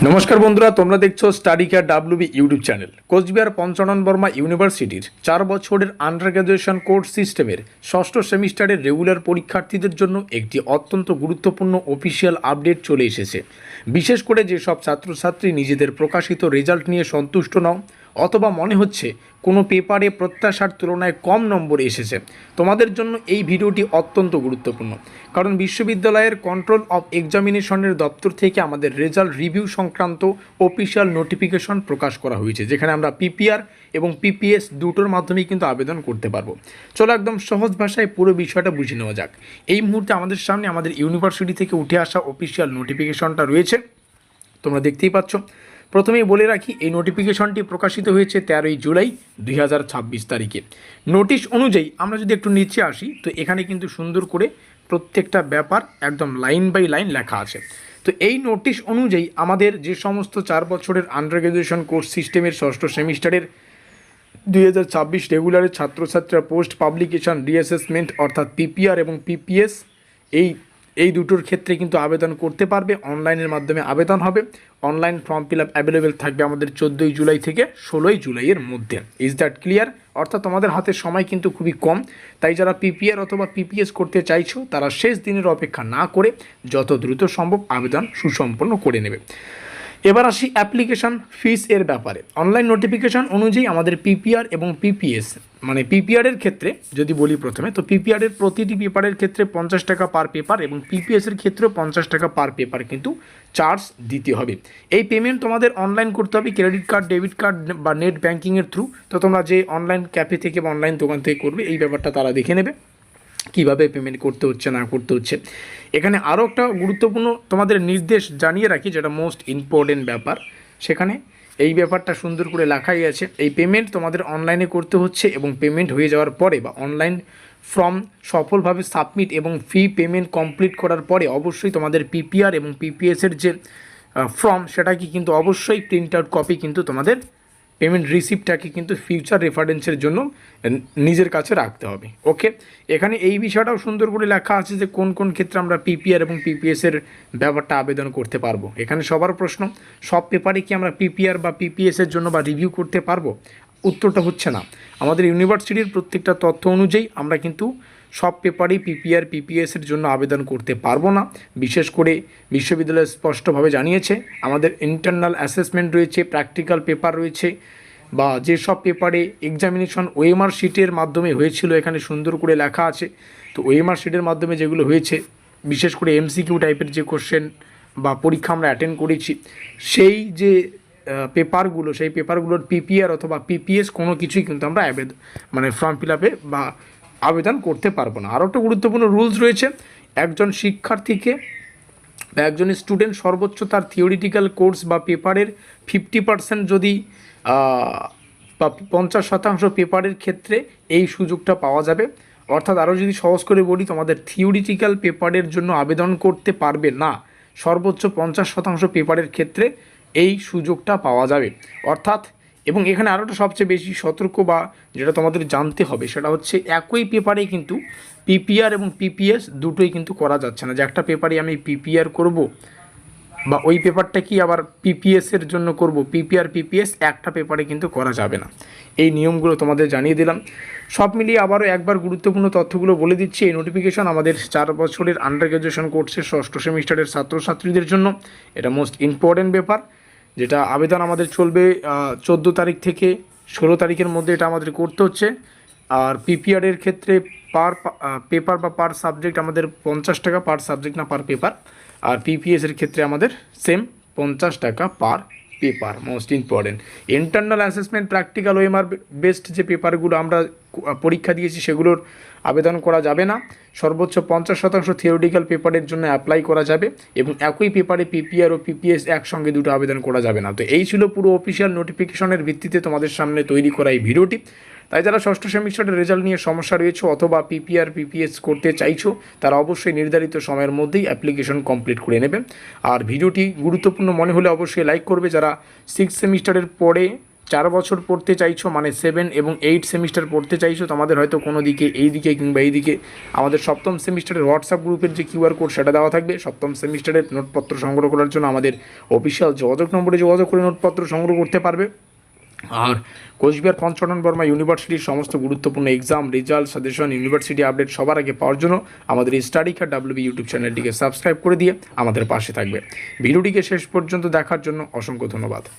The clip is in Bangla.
নমস্কার বন্ধুরা, তোমরা দেখছো study care WB YouTube channel. Cooch Behar Panchanan Barma ইউনিভার্সিটির 4 বছরের আন্ডার গ্র্যাজুয়েশন কোর্স সিস্টেমের ষষ্ঠ সেমিস্টারের রেগুলার পরীক্ষার্থীদের জন্য একটি অত্যন্ত গুরুত্বপূর্ণ অফিসিয়াল আপডেট চলে এসেছে। বিশেষ করে যেসব ছাত্রছাত্রী নিজেদের প্রকাশিত রেজাল্ট নিয়ে সন্তুষ্ট নও অথবা মনে হচ্ছে কোনো পেপারে প্রত্যাশার তুলনায় কম নম্বর এসেছে, তোমাদের জন্য এই ভিডিওটি অত্যন্ত গুরুত্বপূর্ণ। কারণ বিশ্ববিদ্যালয়ের কন্ট্রোল অফ এক্সামিনেশনের দপ্তর থেকে আমাদের রেজাল্ট রিভিউ সংক্রান্ত অফিসিয়াল নোটিফিকেশন প্রকাশ করা হয়েছে, যেখানে আমরা পিপিআর এবং পিপিএস দুটোর মাধ্যমেই কিন্তু আবেদন করতে পারবো। চলো একদম সহজ ভাষায় পুরো বিষয়টা বুঝে নেওয়া যাক। এই মুহূর্তে আমাদের সামনে আমাদের ইউনিভার্সিটি থেকে উঠে আসা অফিসিয়াল নোটিফিকেশনটা রয়েছে, তোমরা দেখতেই পাচ্ছ। প্রথমেই বলে রাখি, এই নোটিফিকেশনটি প্রকাশিত হয়েছে 13ই জুলাই 2026 তারিখে। নোটিশ অনুযায়ী আমরা যদি একটু নিচে আসি, তো এখানে কিন্তু সুন্দর করে প্রত্যেকটা ব্যাপার একদম লাইন বাই লাইন লেখা আছে। তো এই নোটিশ অনুযায়ী আমাদের যে সমস্ত 4 বছরের আন্ডার গ্র্যাজুয়েশন কোর্স সিস্টেমের ষষ্ঠ সেমিস্টারের 2026 রেগুলারের ছাত্রছাত্রীরা পোস্ট পাবলিকেশন রিঅ্যাসেসমেন্ট অর্থাৎ পিপিআর এবং পিপিএস এই দুটোর ক্ষেত্রে কিন্তু আবেদন করতে পারবে। অনলাইনের মাধ্যমে আবেদন হবে। Online form fill up available থাকবে আমাদের 14ই জুলাই থেকে 16ই জুলাইয়ের মধ্যে। Is that clear? অর্থাৎ তোমাদের হাতে সময় কিন্তু খুবই কম, তাই যারা পিপিআর অথবা পিপিএস করতে চাইছো তারা শেষ দিনের অপেক্ষা না করে যত দ্রুত সম্ভব আবেদন সুসম্পন্ন করে নেবে। এবার আসি অ্যাপ্লিকেশন ফিস এর ব্যাপারে। অনলাইন নোটিফিকেশন অনুযায়ী আমাদের পিপিআর এবং পিপিএস, মানে পিপিআরের ক্ষেত্রে যদি বলি প্রথমে, তো পিপিআরের প্রতিটি পেপারের ক্ষেত্রে 50 টাকা পার পেপার এবং পিপিএসের ক্ষেত্রেও 50 টাকা পার পেপার কিন্তু চার্জ দিতে হবে। এই পেমেন্ট তোমাদের অনলাইন করতে হবে ক্রেডিট কার্ড, ডেবিট কার্ড বা নেট ব্যাঙ্কিংয়ের থ্রু। তো তোমরা যে অনলাইন ক্যাফে থেকে বা অনলাইন দোকান থেকে করবে, এই ব্যাপারটা তারা দেখে নেবে কীভাবে পেমেন্ট করতে হচ্ছে না করতে হচ্ছে। এখানে আরও একটা গুরুত্বপূর্ণ তোমাদের নির্দেশ জানিয়ে রাখি, যেটা মোস্ট ইম্পর্টেন্ট ব্যাপার। সেখানে এই ব্যাপারটা সুন্দর করে লেখাই আছে, এই পেমেন্ট তোমাদের অনলাইনে করতে হচ্ছে এবং পেমেন্ট হয়ে যাওয়ার পরে বা অনলাইন ফর্ম সফলভাবে সাবমিট এবং ফি পেমেন্ট কমপ্লিট করার পরে অবশ্যই তোমাদের পিপিআর এবং পিপিএসের যে ফর্ম সেটাকে কিন্তু অবশ্যই প্রিন্ট আউট কপি কিন্তু তোমাদের পেমেন্ট রিসিপ্টটাকে কিন্তু ফিউচার রেফারেন্সের জন্য নিজের কাছে রাখতে হবে। ওকে, এখানে এই বিষয়টাও সুন্দর করে লেখা আছে যে কোন কোন ক্ষেত্রে আমরা পিপিআর এবং পিপিএসের ব্যাপারটা আবেদন করতে পারবো। এখানে সবার প্রশ্ন, সব পেপারে কি আমরা পিপিআর বা পিপিএসের জন্য বা রিভিউ করতে পারবো? উত্তরটা হচ্ছে না। আমাদের ইউনিভার্সিটির প্রত্যেকটা তথ্য অনুযায়ী আমরা কিন্তু সব পেপারেই পিপিআর পিপিএসের জন্য আবেদন করতে পারবো না। বিশেষ করে বিশ্ববিদ্যালয় স্পষ্টভাবে জানিয়েছে আমাদের ইন্টারনাল অ্যাসেসমেন্ট রয়েছে, প্র্যাকটিক্যাল পেপার রয়েছে, বা যেসব পেপারে এক্সামিনেশন ওএমআর শিটের মাধ্যমে হয়েছিল, এখানে সুন্দর করে লেখা আছে। তো ওএমআর শিটের মাধ্যমে যেগুলো হয়েছে, বিশেষ করে এমসিকিউ টাইপের যে কোশ্চেন বা পরীক্ষা আমরা অ্যাটেন্ড করেছি, সেই যে পেপারগুলো, সেই পেপারগুলোর পিপিআর অথবা পিপিএস কোনো কিছুই কিন্তু আমরা ফর্ম ফিল আপে বা আবেদন করতে পারবো না। আরও একটা গুরুত্বপূর্ণ রুলস রয়েছে, একজন শিক্ষার্থীকে বা একজন স্টুডেন্ট সর্বোচ্চ তার থিওরিটিক্যাল কোর্স বা পেপারের 50% যদি বা 50% পেপারের ক্ষেত্রে এই সুযোগটা পাওয়া যাবে। অর্থাৎ আরও যদি সহজ করে বলি, তোমাদের থিওরিটিক্যাল পেপারের জন্য আবেদন করতে পারবে না, সর্বোচ্চ 50% পেপারের ক্ষেত্রে এই সুযোগটা পাওয়া যাবে। অর্থাৎ, এবং এখানে আরও একটা সবচেয়ে বেশি সতর্ক বা যেটা তোমাদের জানতে হবে, সেটা হচ্ছে একই পেপারে কিন্তু পিপিআর এবং পিপিএস দুটোই কিন্তু করা যাচ্ছে না। যে একটা পেপারে আমি পিপিআর করব বা ওই পেপারটা কি আবার পিপিএসের জন্য করব, পিপিআর পিপিএস একটা পেপারে কিন্তু করা যাবে না। এই নিয়মগুলো তোমাদের জানিয়ে দিলাম। সব মিলিয়ে আবারও একবার গুরুত্বপূর্ণ তথ্যগুলো বলে দিচ্ছি। এই নোটিফিকেশন আমাদের 4 বছরের আন্ডার গ্র্যাজুয়েশন কোর্সের ষষ্ঠ সেমিস্টারের ছাত্রছাত্রীদের জন্য এটা মোস্ট ইম্পর্টেন্ট ব্যাপার, যেটা আবেদন আমাদের চলবে 14 তারিখ থেকে 16 তারিখের মধ্যে এটা আমাদের করতে হচ্ছে। আর পিপিআরের ক্ষেত্রে পার পেপার বা পার সাবজেক্ট আমাদের 50 টাকা পার সাবজেক্ট, না পার পেপার। আর পিপিএসের ক্ষেত্রে আমাদের সেম 50 টাকা per paper. Most important, internal assessment, practical OMR best যে পেপারগুলো আমরা পরীক্ষা দিয়েছি সেগুলোর আবেদন করা যাবে না। সর্বোচ্চ 50% থিওরিটিক্যাল পেপারের জন্য অ্যাপ্লাই করা যাবে এবং একই পেপারে পিপিআর ও পিপিএস একসঙ্গে দুটো আবেদন করা যাবে না। তো এই ছিল পুরো অফিসিয়াল নোটিফিকেশনের ভিত্তিতে তোমাদের সামনে তৈরি করা এই ভিডিওটি। তাই যারা ষষ্ঠ সেমিস্টারের রেজাল্ট নিয়ে সমস্যা রয়েছে অথবা পিপিআর পিপিএস করতে চাইছো, তারা অবশ্যই নির্ধারিত সময়ের মধ্যেই অ্যাপ্লিকেশন কমপ্লিট করে নেবে। আর ভিডিওটি গুরুত্বপূর্ণ মনে হলে অবশ্যই লাইক করবে। যারা 6 সেমিস্টারের পরে 4 বছর পড়তে চাইছো, মানে 7 এবং 8 সেমিস্টার পড়তে চাইছো, তোমাদের হয়তো কোনো দিকে এই দিকে কিংবা এই দিকে আমাদের সপ্তম সেমিস্টারের হোয়াটসঅ্যাপ গ্রুপের যে কিউআর কোড সেটা দেওয়া থাকবে। সপ্তম সেমিস্টারের নোটপত্র সংগ্রহ করার জন্য আমাদের অফিসিয়াল যোগাযোগ নম্বরে যোগাযোগ করে নোটপত্র সংগ্রহ করতে পারবে। আর কোচবিহার পঞ্চানন বর্মা ইউনিভার্সিটির সমস্ত গুরুত্বপূর্ণ exam result suggestion university update সবার আগে পাওয়ার জন্য আমাদের এই স্টাডি কার্ড ডাব্লিউবি ইউটিউব চ্যানেলটিকে সাবস্ক্রাইব করে দিয়ে আমাদের পাশে থাকবে। ভিডিওটিকে শেষ পর্যন্ত দেখার জন্য অসংখ্য ধন্যবাদ।